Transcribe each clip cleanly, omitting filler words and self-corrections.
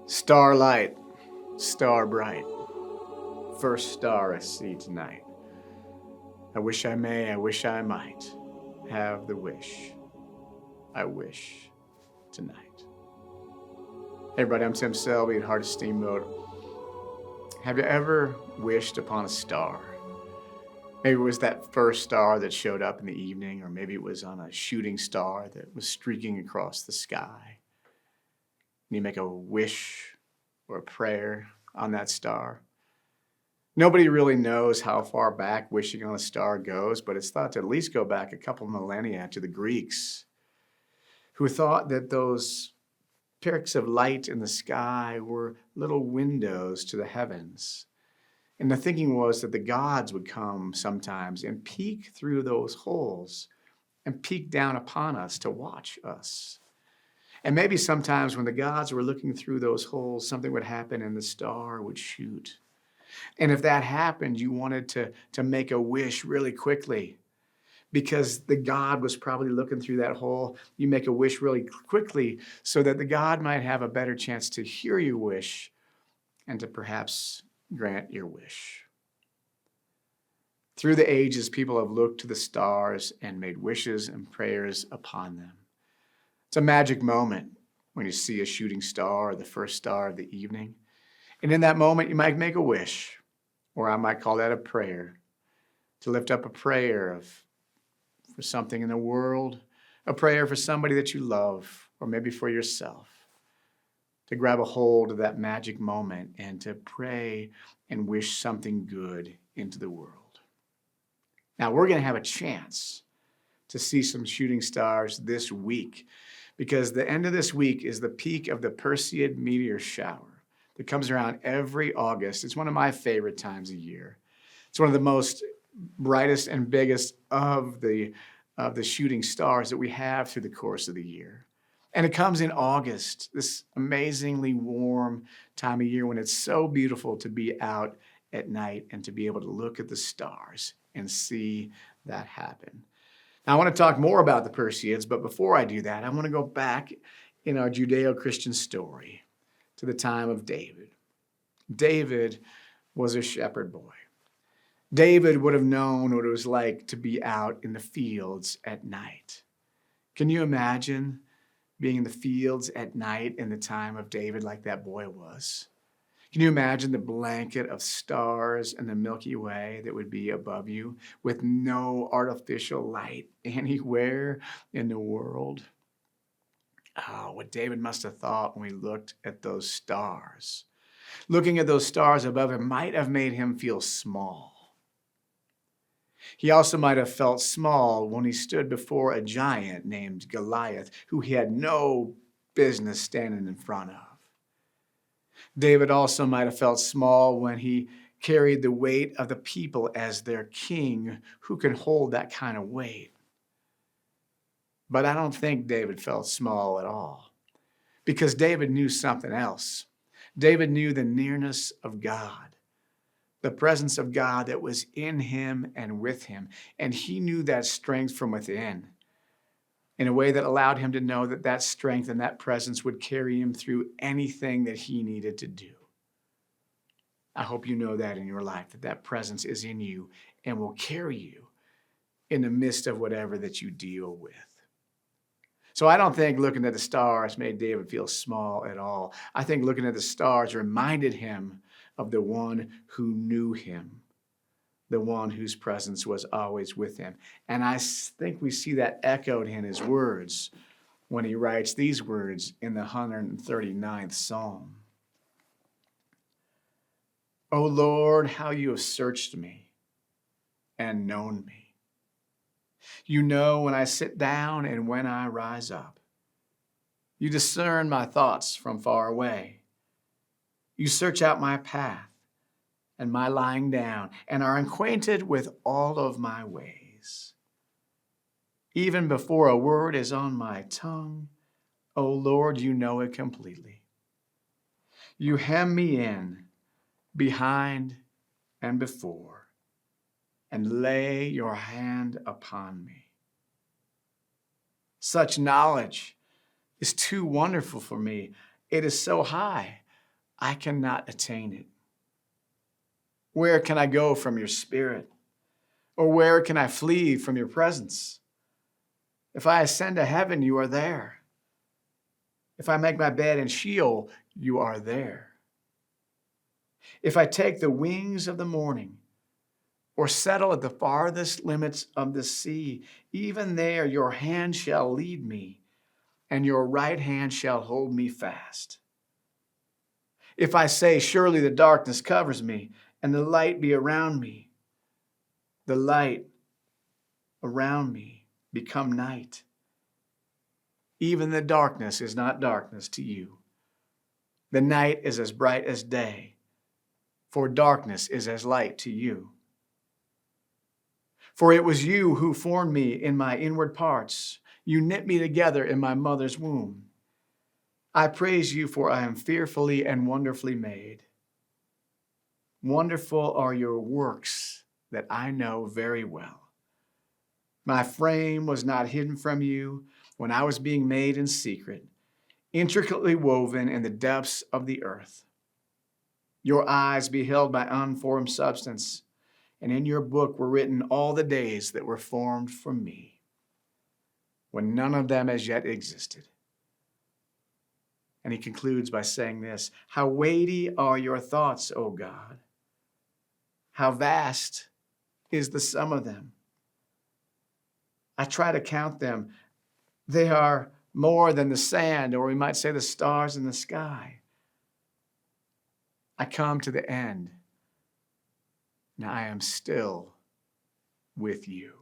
Starlight, Starbright, first star I see tonight. I wish I may, I wish I might have the wish I wish tonight. Hey everybody, I'm Tim Selby at Heart of Steamboat. Have you ever wished upon a star? Maybe it was that first star that showed up in the evening, or maybe it was on a shooting star that was streaking across the sky. And you make a wish or a prayer on that star. Nobody really knows how far back wishing on a star goes, but it's thought to at least go back a couple millennia to the Greeks, who thought that those pricks of light in the sky were little windows to the heavens. And the thinking was that the gods would come sometimes and peek through those holes and peek down upon us to watch us. And maybe sometimes when the gods were looking through those holes, something would happen and the star would shoot. And if that happened, you wanted to make a wish really quickly because the God was probably looking through that hole. You make a wish really quickly so that the God might have a better chance to hear your wish and to perhaps grant your wish. Through the ages, people have looked to the stars and made wishes and prayers upon them. It's a magic moment when you see a shooting star or the first star of the evening. And in that moment, you might make a wish, or I might call that a prayer, to lift up a prayer for something in the world, a prayer for somebody that you love, or maybe for yourself, to grab a hold of that magic moment and to pray and wish something good into the world. Now, we're going to have a chance to see some shooting stars this week, because the end of this week is the peak of the Perseid meteor shower that comes around every August. It's one of my favorite times of year. It's one of the most brightest and biggest of the shooting stars that we have through the course of the year. And it comes in August, this amazingly warm time of year when it's so beautiful to be out at night and to be able to look at the stars and see that happen. Now, I want to talk more about the Perseids, but before I do that, I want to go back in our Judeo-Christian story to the time of David. David was a shepherd boy. David would have known what it was like to be out in the fields at night. Can you imagine being in the fields at night in the time of David like that boy was? Can you imagine the blanket of stars and the Milky Way that would be above you with no artificial light anywhere in the world? Oh, what David must have thought when he looked at those stars. Looking at those stars above him might have made him feel small. He also might have felt small when he stood before a giant named Goliath, who he had no business standing in front of. David also might have felt small when he carried the weight of the people as their king. Who can hold that kind of weight? But I don't think David felt small at all, because David knew something else. David knew the nearness of God, the presence of God that was in him and with him, and he knew that strength from within in a way that allowed him to know that that strength and that presence would carry him through anything that he needed to do. I hope you know that in your life, that that presence is in you and will carry you in the midst of whatever that you deal with. So I don't think looking at the stars made David feel small at all. I think looking at the stars reminded him of the one who knew him, the one whose presence was always with him. And I think we see that echoed in his words when he writes these words in the 139th Psalm. O Lord, how you have searched me and known me. You know when I sit down and when I rise up. You discern my thoughts from far away. You search out my path and my lying down, and are acquainted with all of my ways. Even before a word is on my tongue, O Lord, you know it completely. You hem me in, behind and before, and lay your hand upon me. Such knowledge is too wonderful for me. It is so high. I cannot attain it. Where can I go from your spirit? Or where can I flee from your presence? If I ascend to heaven, you are there. If I make my bed in Sheol, you are there. If I take the wings of the morning, or settle at the farthest limits of the sea, even there your hand shall lead me, and your right hand shall hold me fast. If I say, surely the darkness covers me, and the light be around me, the light around me become night. Even the darkness is not darkness to you. The night is as bright as day, for darkness is as light to you. For it was you who formed me in my inward parts. You knit me together in my mother's womb. I praise you, for I am fearfully and wonderfully made. Wonderful are your works that I know very well. My frame was not hidden from you when I was being made in secret, intricately woven in the depths of the earth. Your eyes beheld my unformed substance, and in your book were written all the days that were formed for me, when none of them as yet existed. And he concludes by saying this, how weighty are your thoughts, O God? How vast is the sum of them? I try to count them. They are more than the sand, or we might say the stars in the sky. I come to the end, and I am still with you.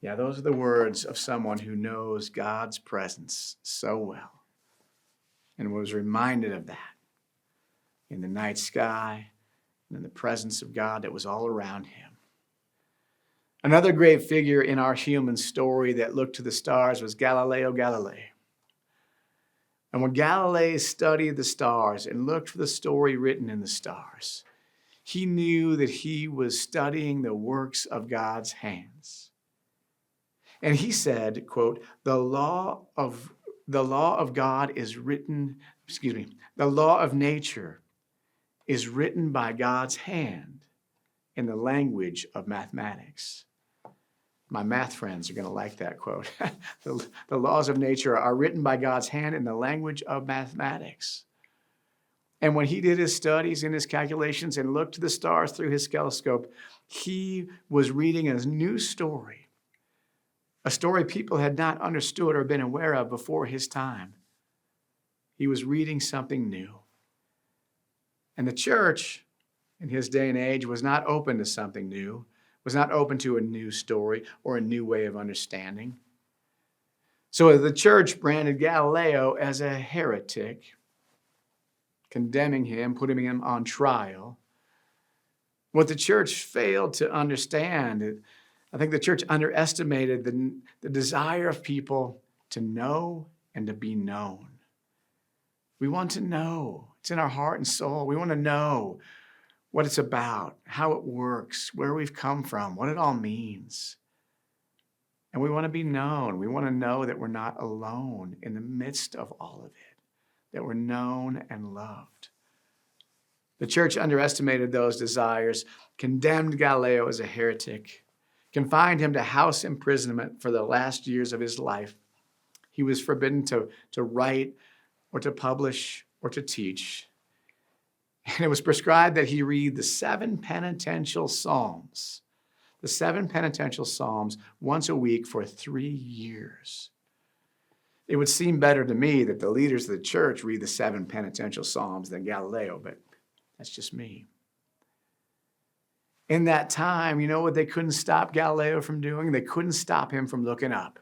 Yeah, those are the words of someone who knows God's presence so well and was reminded of that in the night sky and in the presence of God that was all around him. Another great figure in our human story that looked to the stars was Galileo Galilei. And when Galilei studied the stars and looked for the story written in the stars, he knew that he was studying the works of God's hands. And he said, quote, the law of God is written, the law of nature is written by God's hand in the language of mathematics. My math friends are going to like that quote. The laws of nature are written by God's hand in the language of mathematics. And when he did his studies and his calculations and looked to the stars through his telescope, he was reading a new story, a story people had not understood or been aware of before his time. He was reading something new. And the church in his day and age was not open to something new, was not open to a new story or a new way of understanding. So the church branded Galileo as a heretic, condemning him, putting him on trial. What the church failed to understand, I think the church underestimated the desire of people to know and to be known. We want to know. It's in our heart and soul. We want to know what it's about, how it works, where we've come from, what it all means. And we want to be known. We want to know that we're not alone in the midst of all of it, that we're known and loved. The church underestimated those desires, condemned Galileo as a heretic, confined him to house imprisonment for the last years of his life. He was forbidden to write or to publish or to teach. And it was prescribed that he read the 7 penitential psalms, once a week for 3 years. It would seem better to me that the leaders of the church read the 7 penitential psalms than Galileo, but that's just me. In that time, you know what they couldn't stop Galileo from doing? They couldn't stop him from looking up.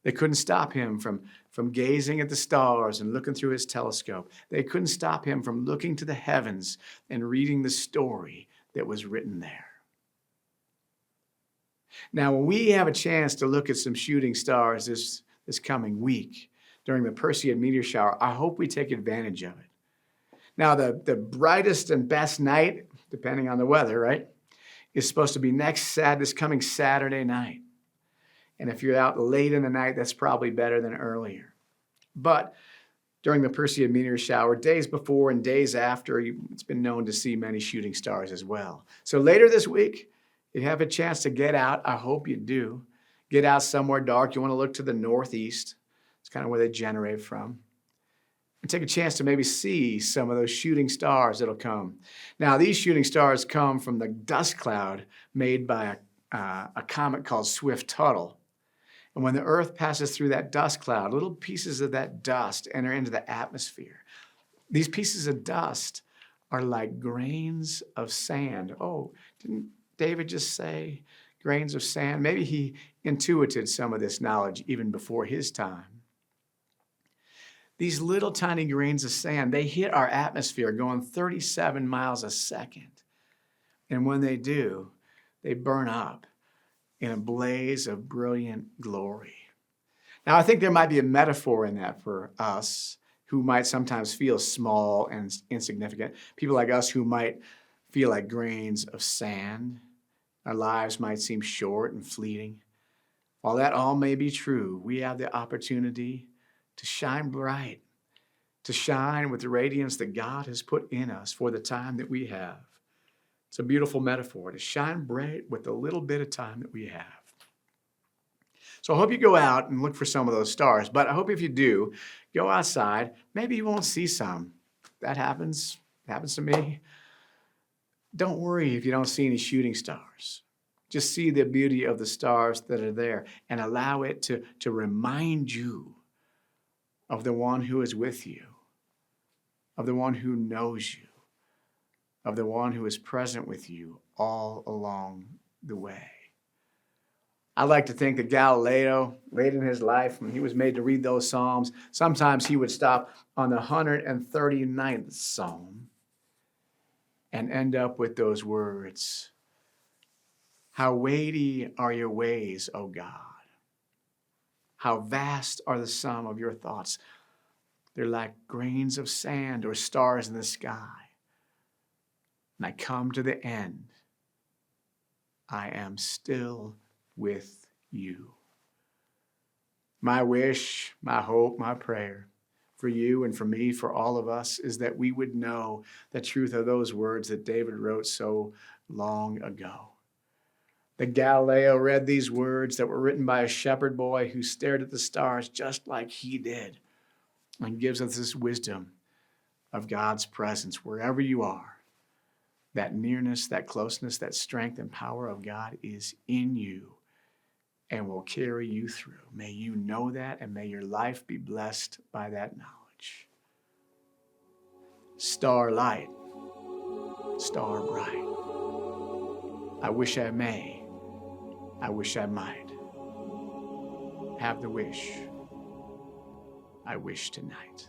They couldn't stop him from gazing at the stars and looking through his telescope. They couldn't stop him from looking to the heavens and reading the story that was written there. Now, when we have a chance to look at some shooting stars this coming week during the Perseid meteor shower, I hope we take advantage of it. Now, the brightest and best night, depending on the weather, right, is supposed to be this coming Saturday night. And if you're out late in the night, that's probably better than earlier. But During the Perseid meteor shower, days before and days after, it's been known to see many shooting stars as well. So later this week, you have a chance to get out. I hope you do. Get out somewhere dark. You want to look to the northeast. It's kind of where they generate from. And take a chance to maybe see some of those shooting stars that'll come. Now, these shooting stars come from the dust cloud made by a comet called Swift-Tuttle. And when the Earth passes through that dust cloud, little pieces of that dust enter into the atmosphere. These pieces of dust are like grains of sand. Oh, didn't David just say grains of sand? Maybe he intuited some of this knowledge even before his time. These little tiny grains of sand, they hit our atmosphere going 37 miles a second. And when they do, they burn up in a blaze of brilliant glory. Now, I think there might be a metaphor in that for us who might sometimes feel small and insignificant. People like us who might feel like grains of sand. Our lives might seem short and fleeting. While that all may be true, we have the opportunity to shine bright, to shine with the radiance that God has put in us for the time that we have. It's a beautiful metaphor, to shine bright with the little bit of time that we have. So I hope you go out and look for some of those stars, but I hope if you do, go outside. Maybe you won't see some. That happens. It happens to me. Don't worry if you don't see any shooting stars. Just see the beauty of the stars that are there and allow it to remind you of the one who is with you, of the one who knows you, of the one who is present with you all along the way. I like to think that Galileo, late in his life, when he was made to read those Psalms, sometimes he would stop on the 139th Psalm and end up with those words, "How weighty are your ways, O God. How vast are the sum of your thoughts. They're like grains of sand or stars in the sky. And I come to the end. I am still with you." My wish, my hope, my prayer for you and for me, for all of us, is that we would know the truth of those words that David wrote so long ago. That Galileo read these words that were written by a shepherd boy who stared at the stars just like he did, and gives us this wisdom of God's presence wherever you are. That nearness, that closeness, that strength and power of God is in you and will carry you through. May you know that, and may your life be blessed by that knowledge. Starlight, Starbright. I wish I may. I wish I might have the wish I wish tonight.